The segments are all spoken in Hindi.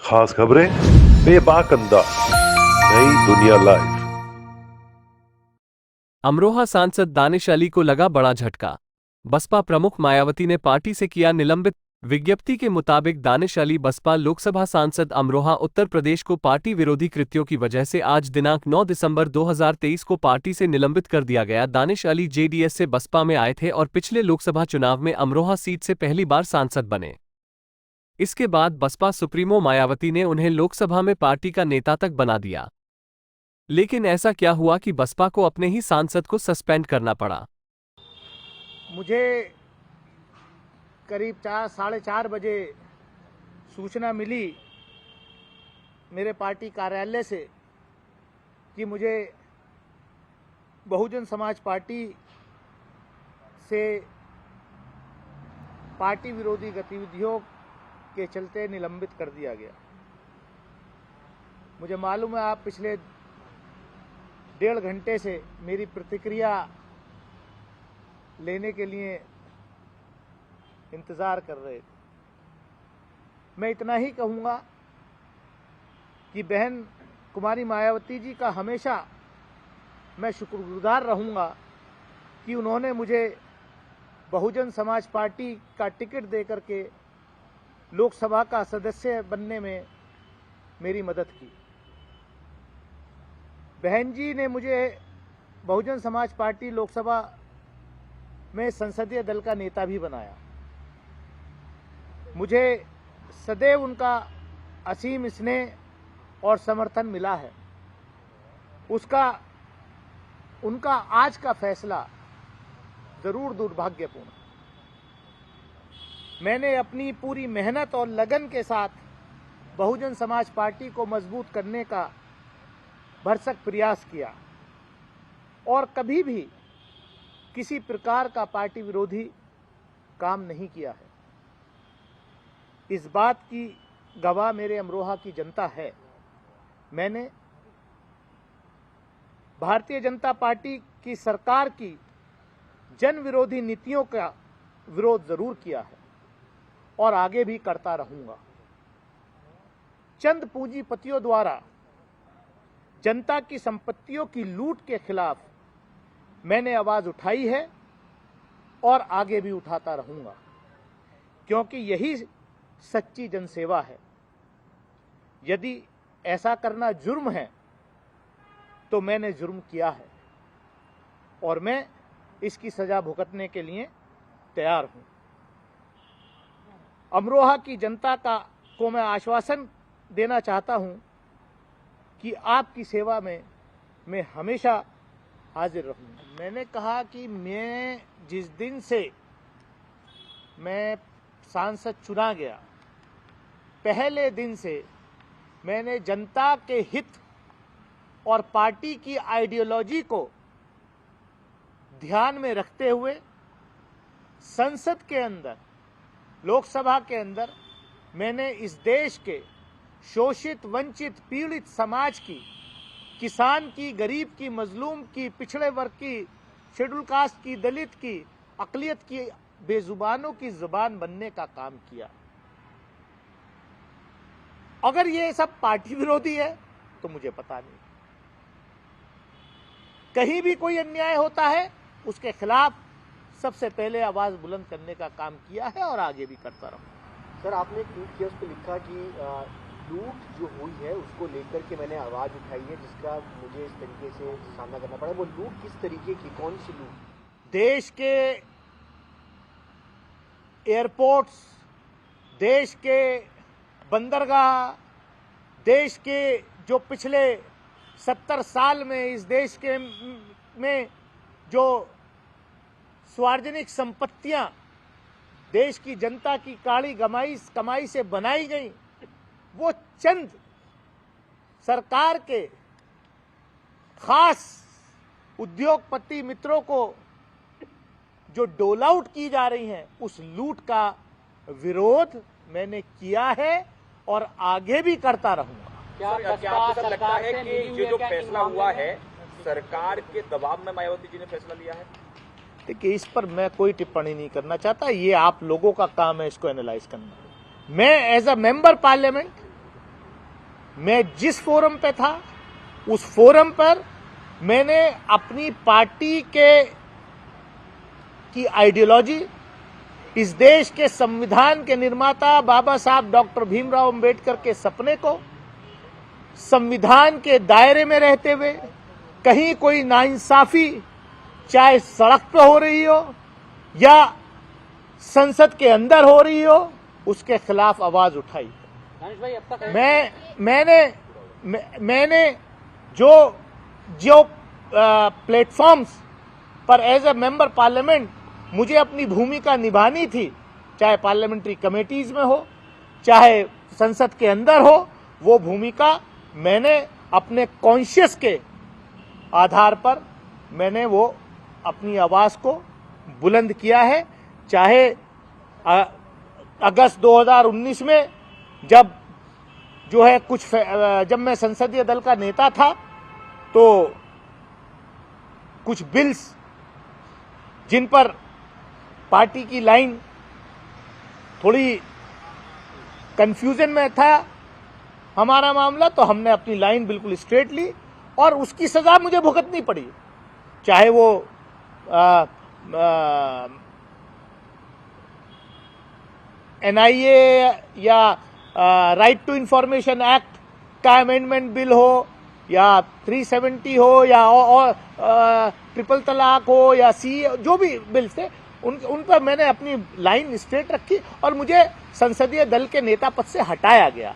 खास खबरें बेबाक अंदाज, नई दुनिया लाइव। अमरोहा सांसद दानिश अली को लगा बड़ा झटका। बसपा प्रमुख मायावती ने पार्टी से किया निलंबित। विज्ञप्ति के मुताबिक दानिश अली बसपा लोकसभा सांसद अमरोहा उत्तर प्रदेश को पार्टी विरोधी कृत्यों की वजह से आज दिनांक 9 दिसंबर 2023 को पार्टी से निलंबित कर दिया गया। दानिश अली जेडीएस से बसपा में आए थे और पिछले लोकसभा चुनाव में अमरोहा सीट से पहली बार सांसद बने। इसके बाद बसपा सुप्रीमो मायावती ने उन्हें लोकसभा में पार्टी का नेता तक बना दिया। लेकिन ऐसा क्या हुआ कि बसपा को अपने ही सांसद को सस्पेंड करना पड़ा? मुझे करीब 4-4:30 बजे सूचना मिली मेरे पार्टी कार्यालय से कि मुझे बहुजन समाज पार्टी से पार्टी विरोधी गतिविधियों के चलते निलंबित कर दिया गया। मुझे मालूम है आप पिछले 1.5 घंटे से मेरी प्रतिक्रिया लेने के लिए इंतज़ार कर रहे थे। मैं इतना ही कहूँगा कि बहन कुमारी मायावती जी का हमेशा मैं शुक्रगुजार रहूँगा कि उन्होंने मुझे बहुजन समाज पार्टी का टिकट दे करके लोकसभा का सदस्य बनने में मेरी मदद की। बहन जी ने मुझे बहुजन समाज पार्टी लोकसभा में संसदीय दल का नेता भी बनाया। मुझे सदैव उनका असीम स्नेह और समर्थन मिला है। उनका आज का फैसला जरूर दुर्भाग्यपूर्ण। मैंने अपनी पूरी मेहनत और लगन के साथ बहुजन समाज पार्टी को मजबूत करने का भरसक प्रयास किया और कभी भी किसी प्रकार का पार्टी विरोधी काम नहीं किया है। इस बात की गवाह मेरे अमरोहा की जनता है। मैंने भारतीय जनता पार्टी की सरकार की जन विरोधी नीतियों का विरोध जरूर किया है और आगे भी करता रहूंगा। चंद पूंजीपतियों द्वारा जनता की संपत्तियों की लूट के खिलाफ मैंने आवाज उठाई है और आगे भी उठाता रहूंगा, क्योंकि यही सच्ची जनसेवा है। यदि ऐसा करना जुर्म है तो मैंने जुर्म किया है और मैं इसकी सजा भुगतने के लिए तैयार हूं। अमरोहा की जनता को मैं आश्वासन देना चाहता हूं कि आपकी सेवा में मैं हमेशा हाजिर रहूंगा। मैंने कहा कि मैं जिस दिन से मैं सांसद चुना गया, पहले दिन से मैंने जनता के हित और पार्टी की आइडियोलॉजी को ध्यान में रखते हुए संसद के अंदर, लोकसभा के अंदर मैंने इस देश के शोषित, वंचित, पीड़ित समाज की, किसान की, गरीब की, मजलूम की, पिछड़े वर्ग की, शेड्यूल कास्ट की, दलित की, अकलियत की, बेजुबानों की जुबान बनने का काम किया। अगर ये सब पार्टी विरोधी है तो मुझे पता नहीं। कहीं भी कोई अन्याय होता है उसके खिलाफ सबसे पहले आवाज बुलंद करने का काम किया है और आगे भी करता रहूंगा। सर, आपने एक ट्वीट किया, उस पर लिखा कि लूट जो हुई है उसको लेकर के मैंने आवाज उठाई है, जिसका मुझे इस तरीके से सामना करना पड़ा। वो लूट किस तरीके की, कौन सी लूट? देश के एयरपोर्ट्स, देश के बंदरगाह, देश के जो पिछले 70 साल में इस देश के में जो सार्वजनिक संपत्तियां देश की जनता की काली कमाई से बनाई गई, वो चंद सरकार के खास उद्योगपति मित्रों को जो डोल आउट की जा रही हैं, उस लूट का विरोध मैंने किया है और आगे भी करता रहूंगा। क्या आपको लगता है कि ये जो फैसला हुआ है सरकार के दबाव में मायावती जी ने फैसला लिया है? देखिए, इस पर मैं कोई टिप्पणी नहीं करना चाहता। ये आप लोगों का काम है इसको एनालाइज करना। मैं एज अ मेंबर पार्लियामेंट मैं जिस फोरम पे था उस फोरम पर मैंने अपनी पार्टी की आइडियोलॉजी, इस देश के संविधान के निर्माता बाबा साहब डॉक्टर भीमराव अंबेडकर के सपने को संविधान के दायरे में रहते हुए कहीं कोई नाइंसाफी चाहे सड़क पे हो रही हो या संसद के अंदर हो रही हो, उसके खिलाफ आवाज उठाई। मैंने जो प्लेटफॉर्म्स पर एज ए मेंबर पार्लियामेंट मुझे अपनी भूमिका निभानी थी, चाहे पार्लियामेंट्री कमेटीज में हो चाहे संसद के अंदर हो, वो भूमिका मैंने अपने कॉन्शियस के आधार पर मैंने वो अपनी आवाज को बुलंद किया है। चाहे अगस्त 2019 में जब जो है जब मैं संसदीय दल का नेता था तो कुछ बिल्स जिन पर पार्टी की लाइन थोड़ी कंफ्यूजन में था हमारा मामला, तो हमने अपनी लाइन बिल्कुल स्ट्रेट ली और उसकी सजा मुझे भुगतनी पड़ी, चाहे वो NIA या राइट टू इंफॉर्मेशन एक्ट का अमेंडमेंट बिल हो या 370 हो या ट्रिपल तलाक हो या जो भी बिल्स थे उन पर मैंने अपनी लाइन स्ट्रेट रखी और मुझे संसदीय दल के नेता पद से हटाया गया।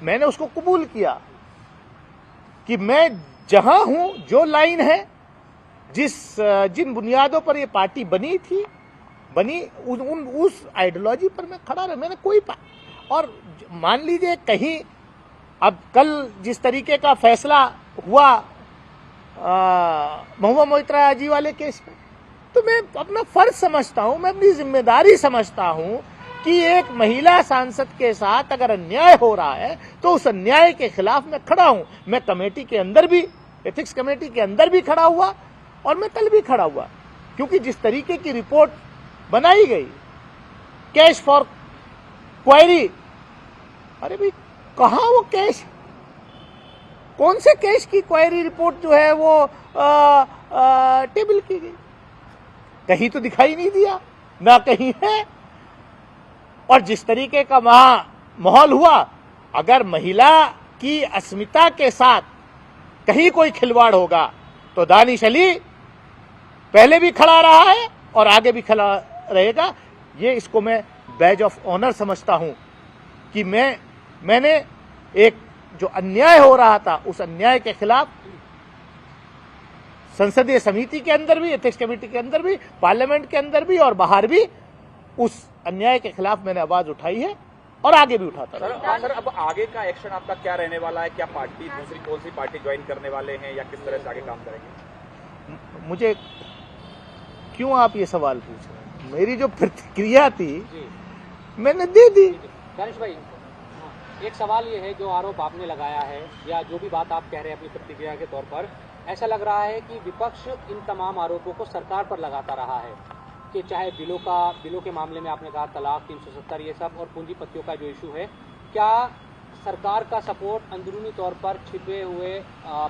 मैंने उसको कबूल किया कि मैं जहां हूं, जो लाइन है, जिन बुनियादों पर ये पार्टी बनी उस आइडियोलॉजी पर मैं खड़ा रहा। मैंने और मान लीजिए कहीं अब कल जिस तरीके का फैसला हुआ महुआ मोइत्रा जी वाले केस में, तो मैं अपना फर्ज समझता हूं, मैं अपनी जिम्मेदारी समझता हूं कि एक महिला सांसद के साथ अगर अन्याय हो रहा है तो उस अन्याय के खिलाफ मैं खड़ा हूं। मैं कमेटी के अंदर भी, एथिक्स कमेटी के अंदर भी खड़ा हुआ और मैं कल भी खड़ा हुआ, क्योंकि जिस तरीके की रिपोर्ट बनाई गई, कैश फॉर क्वायरी, अरे भाई कहां वो कैश, कौन से कैश की क्वायरी रिपोर्ट जो है वो टेबल की गई, कहीं तो दिखाई नहीं दिया, ना कहीं है। और जिस तरीके का वहां माहौल हुआ, अगर महिला की अस्मिता के साथ कहीं कोई खिलवाड़ होगा तो दानिश अली पहले भी खड़ा रहा है और आगे भी खड़ा रहेगा। इसको मैं बैज ऑफ ऑनर समझता हूं कि मैंने एक जो अन्याय हो रहा था उस अन्याय के खिलाफ संसदीय समिति के अंदर भी, एथिक्स कमेटी के अंदर भी, पार्लियामेंट के अंदर भी और बाहर भी उस अन्याय के खिलाफ मैंने आवाज उठाई है और आगे भी उठाता रहा। सर, अब आगे का एक्शन आपका क्या रहने वाला है? क्या पार्टी दूसरी कौन सी पार्टी ज्वाइन करने वाले हैं या किस तरह से आगे काम करेंगे? मुझे क्यों आप ये सवाल पूछ रहे हैं? मेरी जो प्रतिक्रिया थी मैंने दे दी। दानिश भाई, एक सवाल ये है, जो आरोप आपने लगाया है या जो भी बात आप कह रहे हैं अपनी प्रतिक्रिया के तौर पर, ऐसा लग रहा है कि विपक्ष इन तमाम आरोपों को सरकार पर लगाता रहा है कि चाहे बिलों के मामले में आपने कहा तलाक, 370 ये सब, और पूंजीपतियों का जो इशू है, क्या सरकार का सपोर्ट अंदरूनी तौर पर छिपे हुए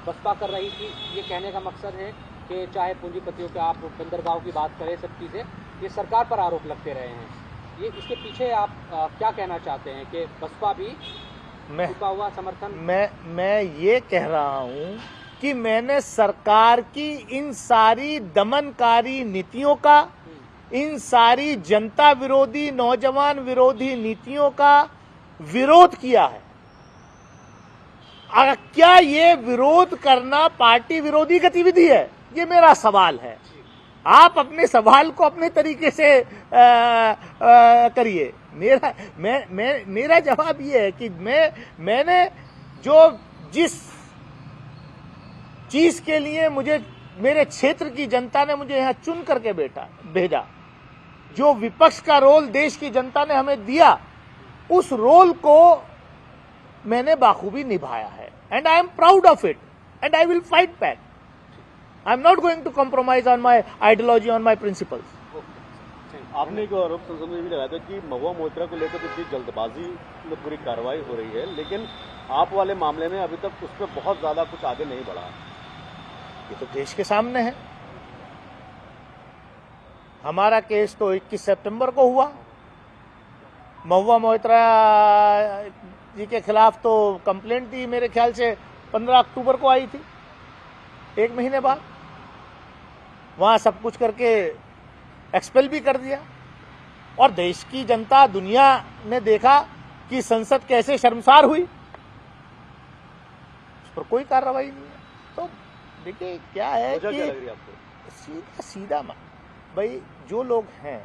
बसपा कर रही थी? ये कहने का मकसद है कि चाहे पूंजीपतियों के आप बंदरगांव की बात करें, सब चीज़ें ये सरकार पर आरोप लगते रहे हैं। ये इसके पीछे आप क्या कहना चाहते हैं कि बसपा भी छिपा हुआ समर्थन? मैं ये कह रहा हूं कि मैंने सरकार की इन सारी दमनकारी नीतियों का, इन सारी जनता विरोधी, नौजवान विरोधी नीतियों का विरोध किया है। क्या ये विरोध करना पार्टी विरोधी गतिविधि है? ये मेरा सवाल है। आप अपने सवाल को अपने तरीके से करिए। मेरा जवाब ये है कि मैंने जिस चीज के लिए मेरे क्षेत्र की जनता ने मुझे यहाँ चुन करके भेजा, जो विपक्ष का रोल देश की जनता ने हमें दिया, उस रोल को मैंने बाखूबी निभाया है। And I am proud of it and I will fight back. I am not going to compromise on my ideology, on my principles. आपने एक आरोप संसद में भी लगाया था कि महुआ मोइत्रा को लेकर इतनी जल्दबाजी में पूरी कार्रवाई हो रही है, लेकिन आप वाले मामले में अभी तक उस पर बहुत ज्यादा कुछ आगे नहीं बढ़ा। ये तो देश के सामने है। हमारा केस तो 21 सितंबर को हुआ। महुआ मोहित्रा जी के खिलाफ तो कंप्लेंट थी मेरे ख्याल से 15 अक्टूबर को आई थी, 1 महीने बाद। वहां सब कुछ करके एक्सपेल भी कर दिया और देश की जनता, दुनिया ने देखा कि संसद कैसे शर्मसार हुई। उस पर कोई कार्रवाई नहीं है। तो देखिए क्या है वजह क्या कि लग रही है आपको? सीधा सीधा भाई जो लोग हैं,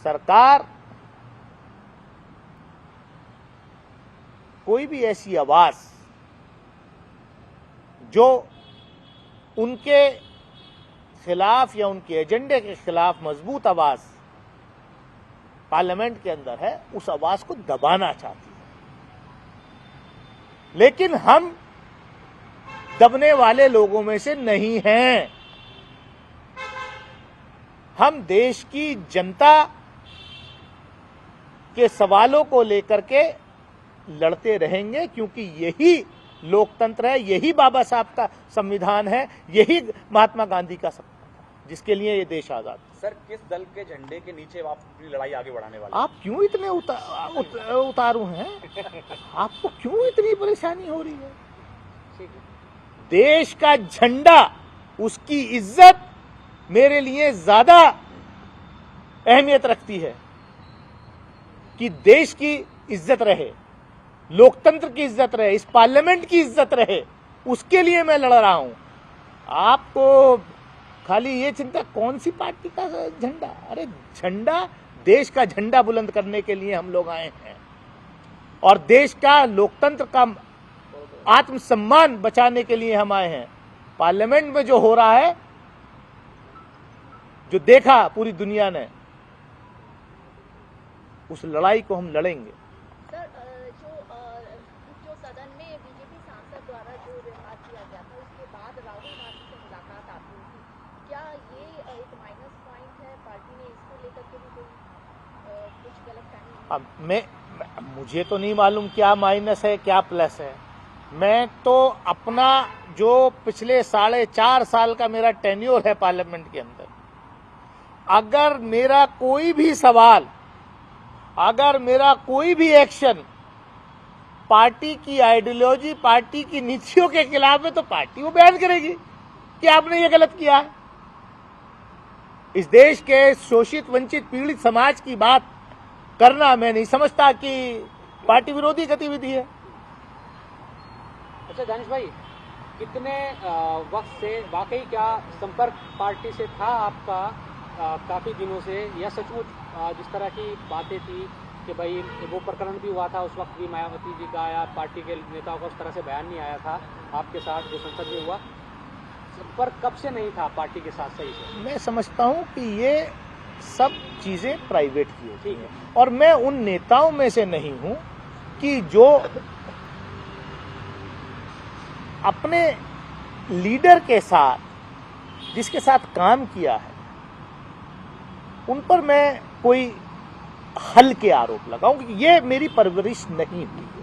सरकार कोई भी ऐसी आवाज जो उनके खिलाफ या उनके एजेंडे के खिलाफ मजबूत आवाज पार्लियामेंट के अंदर है, उस आवाज को दबाना चाहती है। लेकिन हम दबने वाले लोगों में से नहीं हैं। हम देश की जनता के सवालों को लेकर के लड़ते रहेंगे, क्योंकि यही लोकतंत्र है, यही बाबा साहब का संविधान है, यही महात्मा गांधी का संविधान था, जिसके लिए ये देश आजाद है। सर, किस दल के झंडे के नीचे आप अपनी लड़ाई आगे बढ़ाने वाले? आप क्यों इतने उतारू हैं? आपको क्यों इतनी परेशानी हो रही है? देश का झंडा, उसकी इज्जत मेरे लिए ज्यादा अहमियत रखती है कि देश की इज्जत रहे, लोकतंत्र की इज्जत रहे, इस पार्लियामेंट की इज्जत रहे, उसके लिए मैं लड़ रहा हूं। आपको खाली ये चिंता कौन सी पार्टी का झंडा? अरे झंडा, देश का झंडा बुलंद करने के लिए हम लोग आए हैं और देश का, लोकतंत्र का आत्मसम्मान बचाने के लिए हम आए हैं। पार्लियामेंट में जो हो रहा है, जो देखा पूरी दुनिया ने, उस लड़ाई को हम लड़ेंगे। सर, जो सदन में बीजेपी सांसद द्वारा जो व्यवहार किया गया था, उसके बाद राहुल गांधी से मुलाकात आपकी हुई, क्या ये एक माइनस पॉइंट है? पार्टी ने इसको लेकर के भी कोई कुछ गलतफहमी? मुझे तो नहीं मालूम क्या माइनस है क्या प्लस है। मैं तो अपना जो पिछले 4.5 साल का मेरा टेन्योर है पार्लियामेंट के अंदर, अगर मेरा कोई भी सवाल, अगर मेरा कोई भी एक्शन पार्टी की आइडियोलॉजी, पार्टी की नीतियों के खिलाफ है, तो पार्टी वो बयान करेगी कि आपने ये गलत किया है। इस देश के शोषित, वंचित, पीड़ित समाज की बात करना मैं नहीं समझता कि पार्टी विरोधी गतिविधि है। अच्छा दानिश भाई, कितने वक्त से वाकई क्या संपर्क पार्टी से था आपका काफ़ी दिनों से, या सचमुच जिस तरह की बातें थी कि भाई वो प्रकरण भी हुआ था, उस वक्त भी मायावती जी का या पार्टी के नेताओं का उस तरह से बयान नहीं आया था आपके साथ जो संसद में हुआ, संपर्क कब से नहीं था पार्टी के साथ सही से? मैं समझता हूं कि ये सब चीजें प्राइवेट की होती हैं, और मैं उन नेताओं में से नहीं हूं कि जो अपने लीडर के साथ, जिसके साथ काम किया है, उन पर मैं कोई हल्के आरोप लगाऊं, कि ये मेरी परवरिश नहीं हुई।